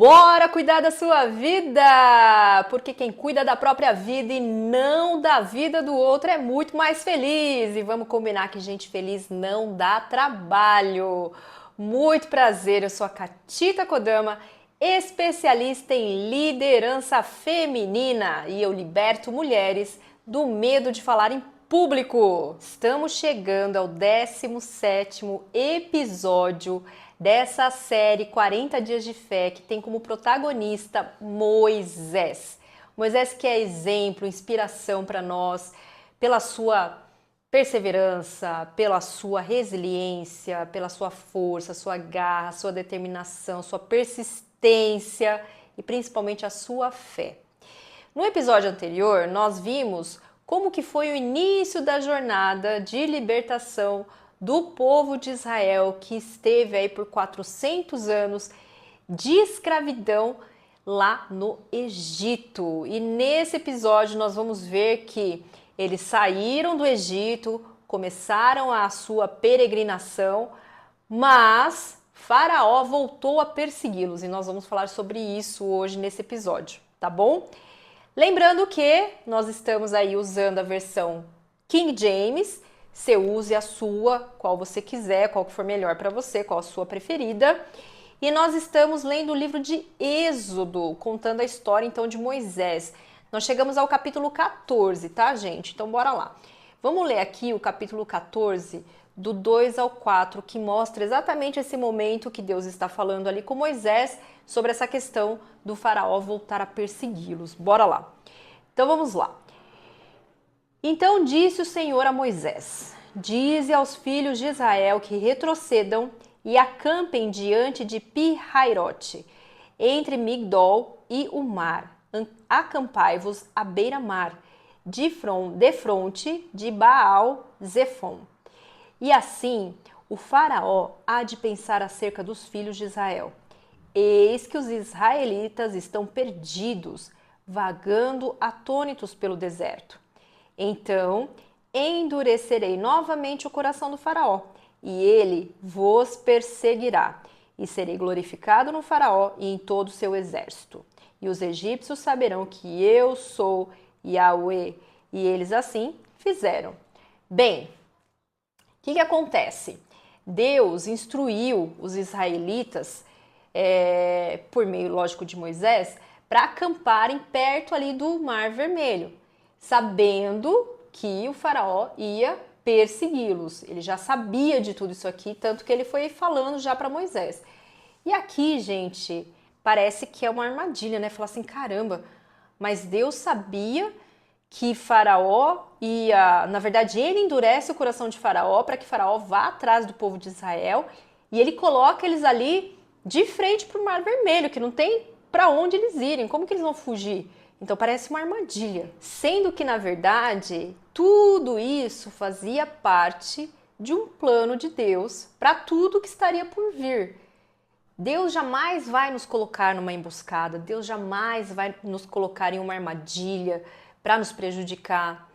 Bora cuidar da sua vida! Porque quem cuida da própria vida e não da vida do outro é muito mais feliz. E vamos combinar que gente feliz não dá trabalho. Muito prazer, eu sou a Catita Kodama, especialista em liderança feminina e eu liberto mulheres do medo de falar em público. Estamos chegando ao 17º episódio dessa série 40 Dias de Fé, que tem como protagonista Moisés. Moisés que é exemplo, inspiração para nós, pela sua perseverança, pela sua resiliência, pela sua força, sua garra, sua determinação, sua persistência e principalmente a sua fé. No episódio anterior, nós vimos como que foi o início da jornada de libertação do povo de Israel, que esteve aí por 400 anos de escravidão lá no Egito. E nesse episódio nós vamos ver que eles saíram do Egito, começaram a sua peregrinação, mas Faraó voltou a persegui-los e nós vamos falar sobre isso hoje nesse episódio, tá bom? Lembrando que nós estamos aí usando a versão King James. Você use a sua, qual você quiser, qual que for melhor para você, qual a sua preferida. E nós estamos lendo o livro de Êxodo, contando a história então de Moisés. Nós chegamos ao capítulo 14, tá, gente? Então bora lá. Vamos ler aqui o capítulo 14, do 2 ao 4, que mostra exatamente esse momento que Deus está falando ali com Moisés sobre essa questão do faraó voltar a persegui-los. Bora lá. Então vamos lá. Então disse o Senhor a Moisés: dize aos filhos de Israel que retrocedam e acampem diante de Pi-Hairote, entre Migdol e o mar. Acampai-vos à beira-mar, defronte de Baal-Zefon. E assim o faraó há de pensar acerca dos filhos de Israel: eis que os israelitas estão perdidos, vagando atônitos pelo deserto. Então endurecerei novamente o coração do faraó, e ele vos perseguirá, e serei glorificado no faraó e em todo o seu exército. E os egípcios saberão que eu sou Yahweh, e eles assim fizeram. Bem, o que acontece? Deus instruiu os israelitas, por meio, lógico, de Moisés, para acamparem perto ali do Mar Vermelho, sabendo que o faraó ia persegui-los. Ele já sabia de tudo isso aqui, tanto que ele foi falando já para Moisés. E aqui, gente, parece que é uma armadilha, né? Falar assim, caramba, mas Deus sabia que Faraó ia... Na verdade, ele endurece o coração de Faraó para que Faraó vá atrás do povo de Israel e ele coloca eles ali de frente para o Mar Vermelho, que não tem para onde eles irem. Como que eles vão fugir? Então parece uma armadilha, sendo que na verdade tudo isso fazia parte de um plano de Deus para tudo que estaria por vir. Deus jamais vai nos colocar numa emboscada, Deus jamais vai nos colocar em uma armadilha para nos prejudicar.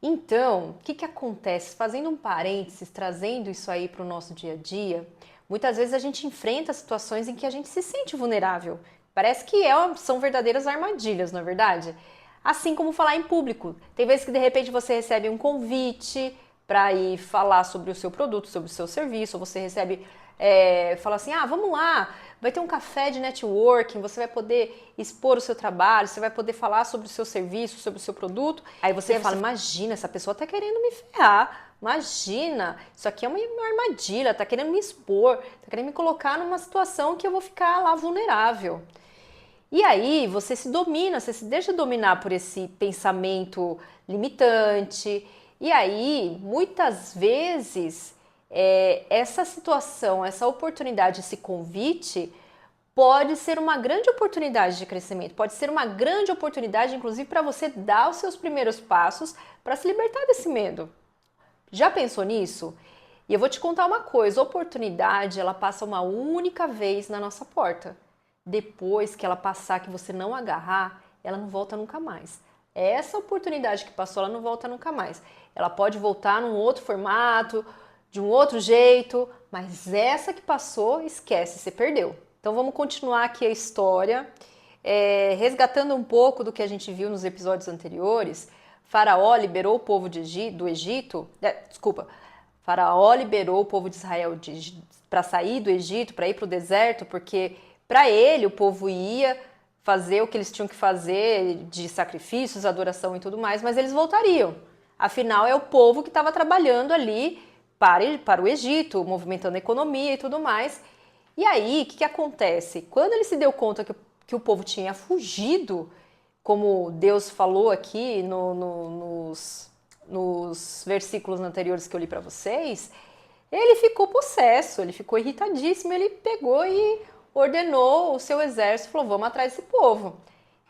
Então, o que acontece? Fazendo um parênteses, trazendo isso aí para o nosso dia a dia, muitas vezes a gente enfrenta situações em que a gente se sente vulnerável. Parece que são verdadeiras armadilhas, não é verdade? Assim como falar em público. Tem vezes que de repente você recebe um convite para ir falar sobre o seu produto, sobre o seu serviço, ou você recebe, fala assim, vamos lá, vai ter um café de networking, você vai poder expor o seu trabalho, você vai poder falar sobre o seu serviço, sobre o seu produto. Aí você fala, imagina, essa pessoa está querendo me ferrar. Imagina, isso aqui é uma armadilha, tá querendo me expor, tá querendo me colocar numa situação que eu vou ficar lá vulnerável. E aí você se domina, você se deixa dominar por esse pensamento limitante. E aí, muitas vezes, essa situação, essa oportunidade, esse convite pode ser uma grande oportunidade de crescimento, pode ser uma grande oportunidade, inclusive, para você dar os seus primeiros passos para se libertar desse medo. Já pensou nisso? E eu vou te contar uma coisa, a oportunidade, ela passa uma única vez na nossa porta. Depois que ela passar, que você não agarrar, ela não volta nunca mais. Essa oportunidade que passou, ela não volta nunca mais. Ela pode voltar num outro formato, de um outro jeito, mas essa que passou, esquece, você perdeu. Então vamos continuar aqui a história, resgatando um pouco do que a gente viu nos episódios anteriores. Faraó liberou o povo do Egito, Faraó liberou o povo de Israel para sair do Egito, para ir para o deserto, porque para ele o povo ia fazer o que eles tinham que fazer de sacrifícios, adoração e tudo mais, mas eles voltariam. Afinal, é o povo que estava trabalhando ali para o Egito, movimentando a economia e tudo mais. E aí, o que acontece? Quando ele se deu conta que o povo tinha fugido, como Deus falou aqui nos versículos anteriores que eu li para vocês, ele ficou possesso, ele ficou irritadíssimo, ele pegou e ordenou o seu exército, falou, vamos atrás desse povo.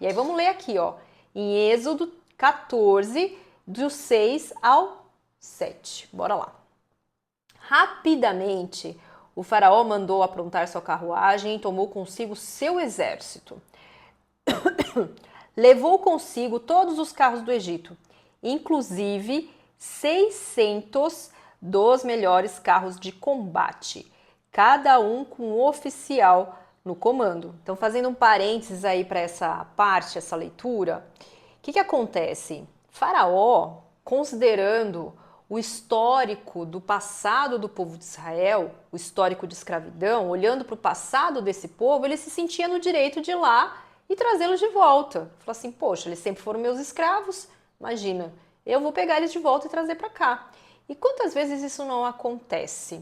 E aí vamos ler aqui, ó, em Êxodo 14, do 6 ao 7. Bora lá. Rapidamente, o faraó mandou aprontar sua carruagem e tomou consigo seu exército. Levou consigo todos os carros do Egito, inclusive 600 dos melhores carros de combate, cada um com um oficial no comando. Então, fazendo um parênteses aí para essa parte, essa leitura, o que acontece? Faraó, considerando o histórico do passado do povo de Israel, o histórico de escravidão, olhando para o passado desse povo, ele se sentia no direito de ir lá e trazê-los de volta. Falou assim, poxa, eles sempre foram meus escravos, imagina, eu vou pegar eles de volta e trazer para cá. E quantas vezes isso não acontece?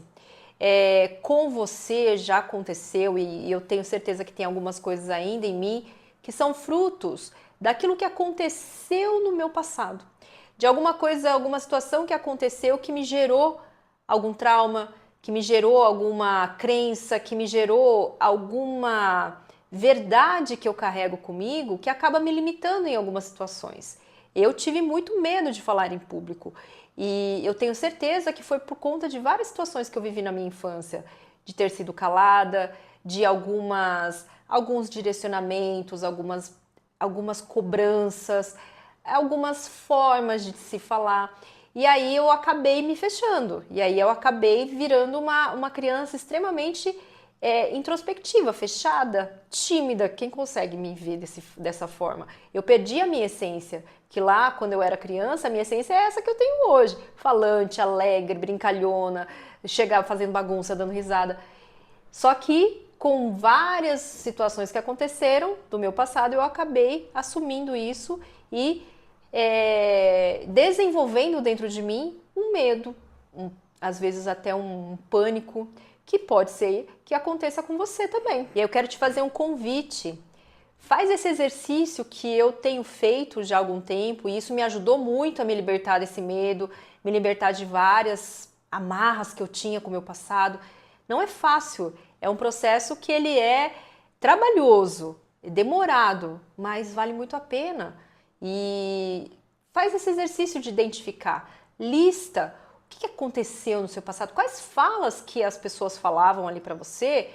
Com você já aconteceu, e eu tenho certeza que tem algumas coisas ainda em mim que são frutos daquilo que aconteceu no meu passado. De alguma coisa, alguma situação que aconteceu que me gerou algum trauma, que me gerou alguma crença, que me gerou alguma verdade que eu carrego comigo, que acaba me limitando em algumas situações. Eu tive muito medo de falar em público e eu tenho certeza que foi por conta de várias situações que eu vivi na minha infância, de ter sido calada, de alguns direcionamentos, algumas cobranças, algumas formas de se falar. E aí eu acabei me fechando. E aí eu acabei virando uma criança extremamente introspectiva, fechada, tímida. Quem consegue me ver dessa forma? Eu perdi a minha essência, que lá, quando eu era criança, a minha essência é essa que eu tenho hoje. Falante, alegre, brincalhona, chegava fazendo bagunça, dando risada. Só que com várias situações que aconteceram do meu passado, eu acabei assumindo isso e desenvolvendo dentro de mim um medo, às vezes até um pânico, que pode ser que aconteça com você também. E aí eu quero te fazer um convite. Faz esse exercício que eu tenho feito já há algum tempo e isso me ajudou muito a me libertar desse medo, me libertar de várias amarras que eu tinha com o meu passado. Não é fácil, é um processo que ele é trabalhoso, demorado, mas vale muito a pena. E faz esse exercício de identificar, lista o que aconteceu no seu passado, quais falas que as pessoas falavam ali para você,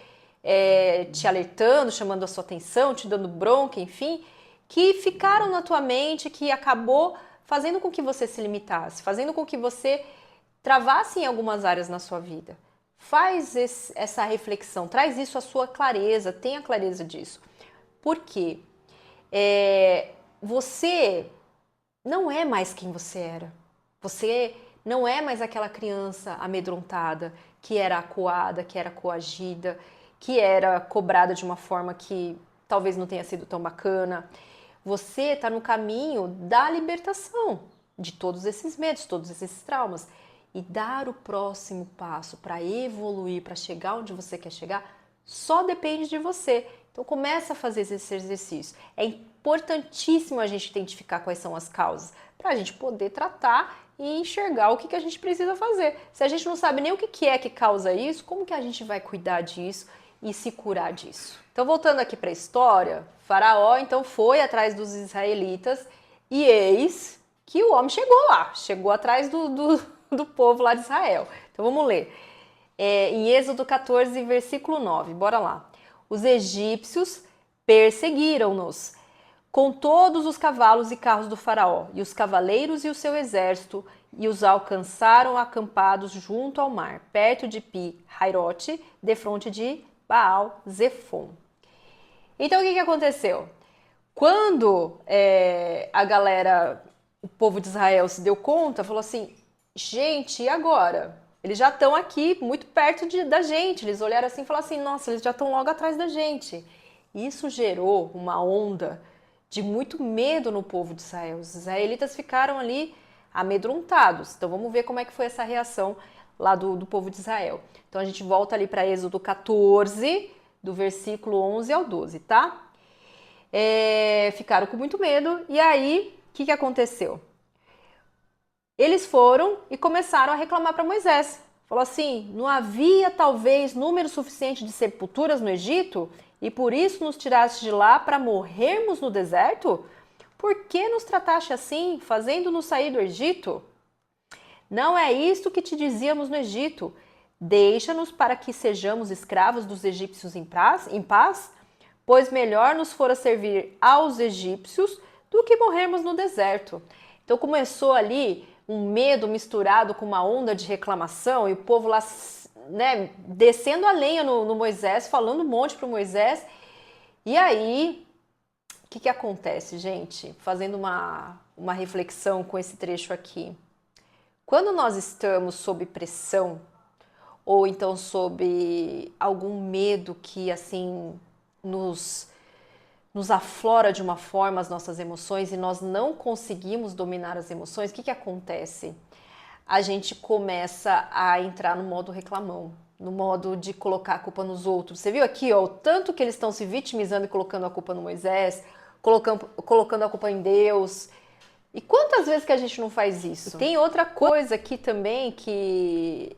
te alertando, chamando a sua atenção, te dando bronca, enfim, que ficaram na tua mente, que acabou fazendo com que você se limitasse, fazendo com que você travasse em algumas áreas na sua vida. Faz essa reflexão, traz isso à sua clareza, tenha clareza disso. Por quê? Você não é mais quem você era. Você não é mais aquela criança amedrontada, que era acuada, que era coagida, que era cobrada de uma forma que talvez não tenha sido tão bacana. Você está no caminho da libertação de todos esses medos, todos esses traumas. E dar o próximo passo para evoluir, para chegar onde você quer chegar, só depende de você. Então começa a fazer esse exercício. É importantíssimo a gente identificar quais são as causas, para a gente poder tratar e enxergar o que a gente precisa fazer. Se a gente não sabe nem o que é que causa isso, como que a gente vai cuidar disso e se curar disso? Então, voltando aqui para a história, Faraó então foi atrás dos israelitas e eis que o homem chegou lá, chegou atrás do povo lá de Israel. Então, vamos ler. Em Êxodo 14, versículo 9, bora lá. Os egípcios perseguiram-nos com todos os cavalos e carros do faraó, e os cavaleiros e o seu exército, e os alcançaram acampados junto ao mar, perto de Pi-Hairote, defronte de Baal-Zefon. Então, o que aconteceu? Quando o povo de Israel se deu conta, falou assim, gente, e agora? Eles já estão aqui, muito perto da gente. Eles olharam assim e falaram assim, nossa, eles já estão logo atrás da gente. Isso gerou uma onda de muito medo no povo de Israel. Os israelitas ficaram ali amedrontados. Então vamos ver como é que foi essa reação lá do povo de Israel. Então a gente volta ali para Êxodo 14, do versículo 11 ao 12, tá? Ficaram com muito medo. E aí, o que aconteceu? Eles foram e começaram a reclamar para Moisés. Falou assim, não havia talvez número suficiente de sepulturas no Egito? E por isso nos tiraste de lá para morrermos no deserto? Por que nos trataste assim, fazendo-nos sair do Egito? Não é isto que te dizíamos no Egito. Deixa-nos para que sejamos escravos dos egípcios em paz, pois melhor nos fora servir aos egípcios do que morrermos no deserto. Então começou ali um medo misturado com uma onda de reclamação e o povo lá, né, descendo a lenha no Moisés, falando um monte para o Moisés. E aí, o que acontece, gente? Fazendo uma reflexão com esse trecho aqui. Quando nós estamos sob pressão, ou então sob algum medo que assim nos aflora de uma forma as nossas emoções e nós não conseguimos dominar as emoções, o que acontece? A gente começa a entrar no modo reclamão, no modo de colocar a culpa nos outros. Você viu aqui, ó, o tanto que eles estão se vitimizando e colocando a culpa no Moisés, colocando a culpa em Deus. E quantas vezes que a gente não faz isso? E tem outra coisa aqui também que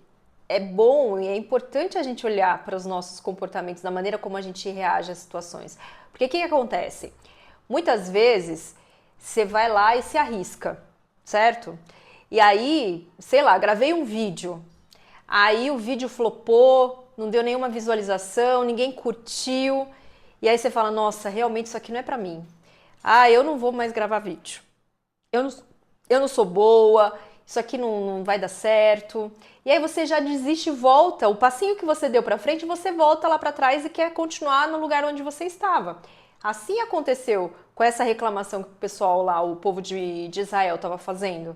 é bom e é importante a gente olhar para os nossos comportamentos, da maneira como a gente reage às situações. Porque o que acontece? Muitas vezes você vai lá e se arrisca, certo? E aí, sei lá, gravei um vídeo, aí o vídeo flopou, não deu nenhuma visualização, ninguém curtiu, e aí você fala, nossa, realmente isso aqui não é pra mim. Ah, eu não vou mais gravar vídeo. Eu não sou boa, isso aqui não vai dar certo. E aí você já desiste e volta. O passinho que você deu para frente, você volta lá para trás e quer continuar no lugar onde você estava. Assim aconteceu com essa reclamação que o pessoal lá, o povo de Israel estava fazendo.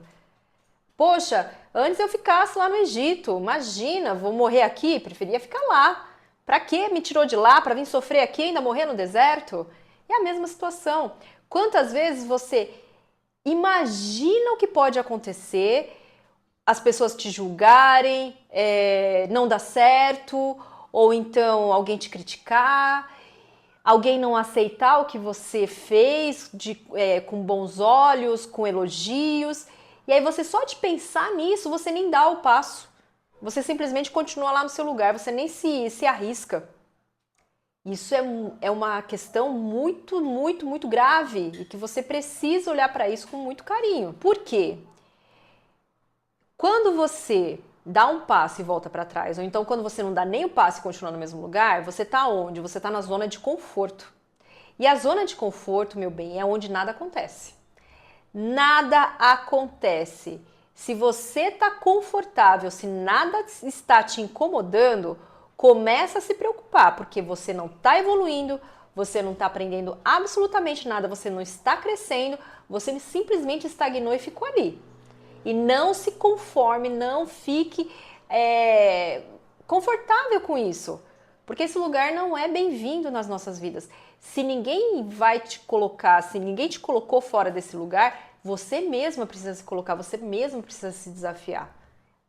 Poxa, antes eu ficasse lá no Egito, imagina, vou morrer aqui, preferia ficar lá. Para que me tirou de lá para vir sofrer aqui e ainda morrer no deserto? É a mesma situação. Quantas vezes você imagina o que pode acontecer, as pessoas te julgarem, não dar certo, ou então alguém te criticar, alguém não aceitar o que você fez com bons olhos, com elogios, e aí você só de pensar nisso, você nem dá o passo. Você simplesmente continua lá no seu lugar, você nem se arrisca. Isso é uma questão muito, muito, muito grave e que você precisa olhar para isso com muito carinho. Por quê? Quando você dá um passo e volta para trás, ou então quando você não dá nem o passo e continua no mesmo lugar, você está onde? Você está na zona de conforto. E a zona de conforto, meu bem, é onde nada acontece. Nada acontece. Se você está confortável, se nada está te incomodando, começa a se preocupar, porque você não está evoluindo, você não está aprendendo absolutamente nada, você não está crescendo, você simplesmente estagnou e ficou ali. E não se conforme, não fique confortável com isso, porque esse lugar não é bem-vindo nas nossas vidas. Se ninguém vai te colocar, se ninguém te colocou fora desse lugar, você mesma precisa se colocar, você mesma precisa se desafiar.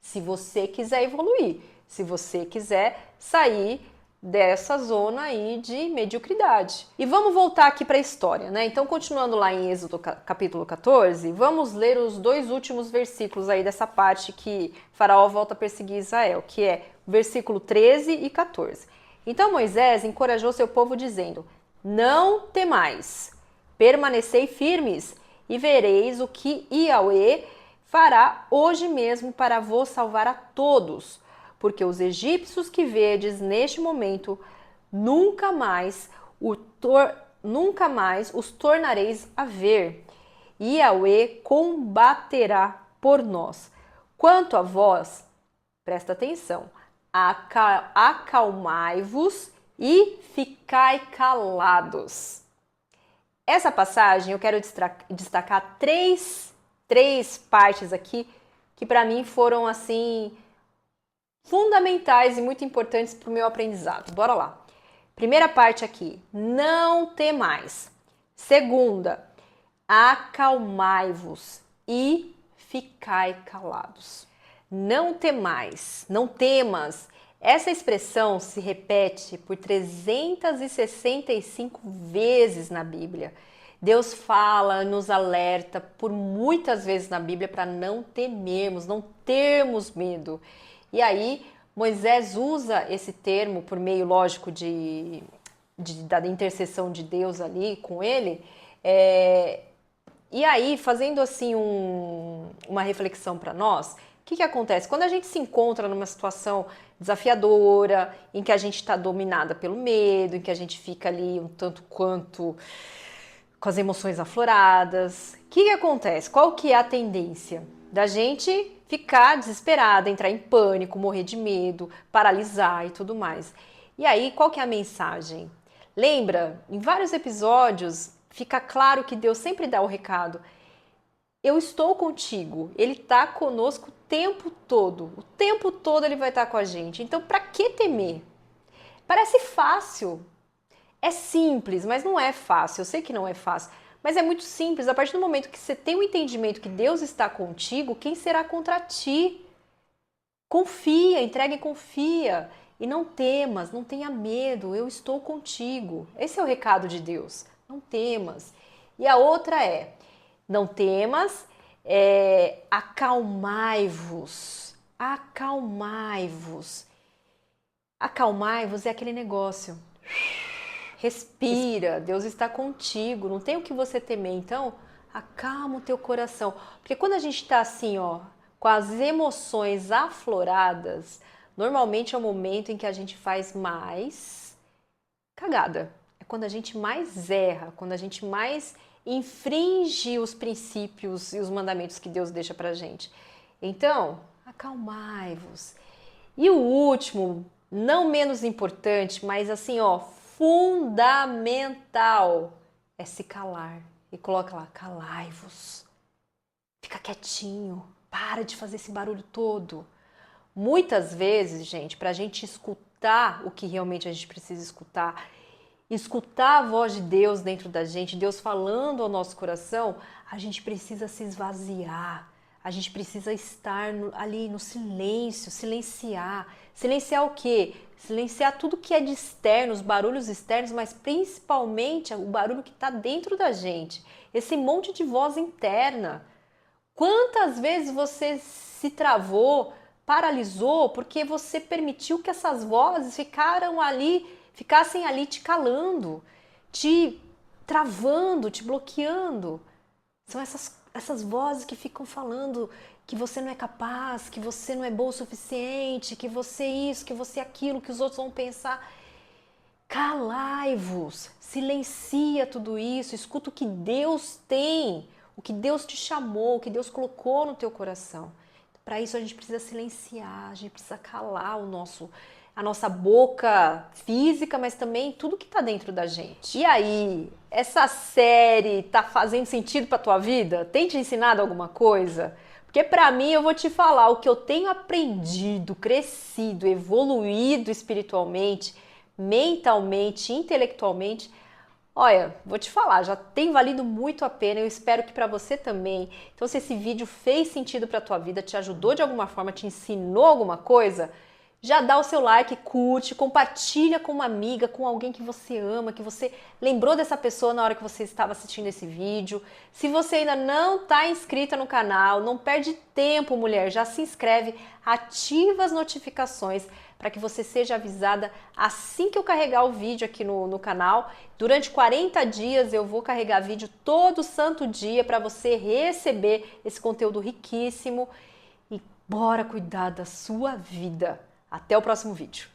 Se você quiser evoluir, se você quiser sair dessa zona aí de mediocridade. E vamos voltar aqui para a história, né? Então, continuando lá em Êxodo capítulo 14, vamos ler os dois últimos versículos aí dessa parte que Faraó volta a perseguir Israel, que é versículo 13 e 14. Então Moisés encorajou seu povo dizendo: não temais, permanecei firmes e vereis o que Yahweh fará hoje mesmo para vos salvar a todos, porque os egípcios que vedes neste momento nunca mais os tornareis a ver. Yahweh combaterá por nós. Quanto a vós, presta atenção, acalmai-vos e ficai calados. Essa passagem eu quero destacar três partes aqui que para mim foram assim fundamentais e muito importantes para o meu aprendizado. Bora lá. Primeira parte aqui, não temais. Segunda, acalmai-vos e ficai calados. Não temais, não temas. Essa expressão se repete por 365 vezes na Bíblia. Deus fala, nos alerta por muitas vezes na Bíblia para não temermos, não termos medo. E aí, Moisés usa esse termo por meio, lógico, da intercessão de Deus ali com ele. E aí, fazendo assim uma reflexão para nós, o que acontece? Quando a gente se encontra numa situação desafiadora, em que a gente está dominada pelo medo, em que a gente fica ali um tanto quanto com as emoções afloradas, o que acontece? Qual que é a tendência? Da gente ficar desesperada, entrar em pânico, morrer de medo, paralisar e tudo mais. E aí, qual que é a mensagem? Lembra, em vários episódios, fica claro que Deus sempre dá o recado. Eu estou contigo, Ele está conosco o tempo todo Ele vai estar com a gente. Então, para que temer? Parece fácil, é simples, mas não é fácil. Eu sei que não é fácil, mas é muito simples. A partir do momento que você tem o entendimento que Deus está contigo, quem será contra ti? Confia, entrega e confia. E não temas, não tenha medo, eu estou contigo. Esse é o recado de Deus, não temas. E a outra é, não temas, acalmai-vos. Acalmai-vos. Acalmai-vos é aquele negócio. Respira, Deus está contigo, não tem o que você temer. Então, acalma o teu coração. Porque quando a gente está assim, ó, com as emoções afloradas, normalmente é o momento em que a gente faz mais cagada. É quando a gente mais erra, quando a gente mais infringe os princípios e os mandamentos que Deus deixa pra gente. Então, acalmai-vos. E o último, não menos importante, mas assim, ó, fundamental, é se calar. E coloca lá, calai-vos. Fica quietinho, para de fazer esse barulho todo. Muitas vezes, gente, pra gente escutar o que realmente a gente precisa escutar a voz de Deus dentro da gente, Deus falando ao nosso coração, a gente precisa se esvaziar, a gente precisa estar ali no silêncio, silenciar. Silenciar o quê? Silenciar tudo que é de externo, os barulhos externos, mas principalmente o barulho que está dentro da gente, esse monte de voz interna. Quantas vezes você se travou, paralisou, porque você permitiu que essas vozes ficassem ali te calando, te travando, te bloqueando. São essas vozes que ficam falando que você não é capaz, que você não é bom o suficiente, que você isso, que você aquilo, que os outros vão pensar. Calai-vos, silencia tudo isso, escuta o que Deus tem, o que Deus te chamou, o que Deus colocou no teu coração. Para isso a gente precisa silenciar, a gente precisa calar a nossa boca física, mas também tudo que está dentro da gente. E aí, essa série tá fazendo sentido para tua vida? Tem te ensinado alguma coisa? Porque para mim, eu vou te falar, o que eu tenho aprendido, crescido, evoluído espiritualmente, mentalmente, intelectualmente, olha, vou te falar, já tem valido muito a pena, eu espero que para você também. Então, se esse vídeo fez sentido para tua vida, te ajudou de alguma forma, te ensinou alguma coisa, já dá o seu like, curte, compartilha com uma amiga, com alguém que você ama, que você lembrou dessa pessoa na hora que você estava assistindo esse vídeo. Se você ainda não está inscrita no canal, não perde tempo, mulher, já se inscreve, ativa as notificações para que você seja avisada assim que eu carregar o vídeo aqui no canal. Durante 40 dias eu vou carregar vídeo todo santo dia para você receber esse conteúdo riquíssimo. E bora cuidar da sua vida. Até o próximo vídeo.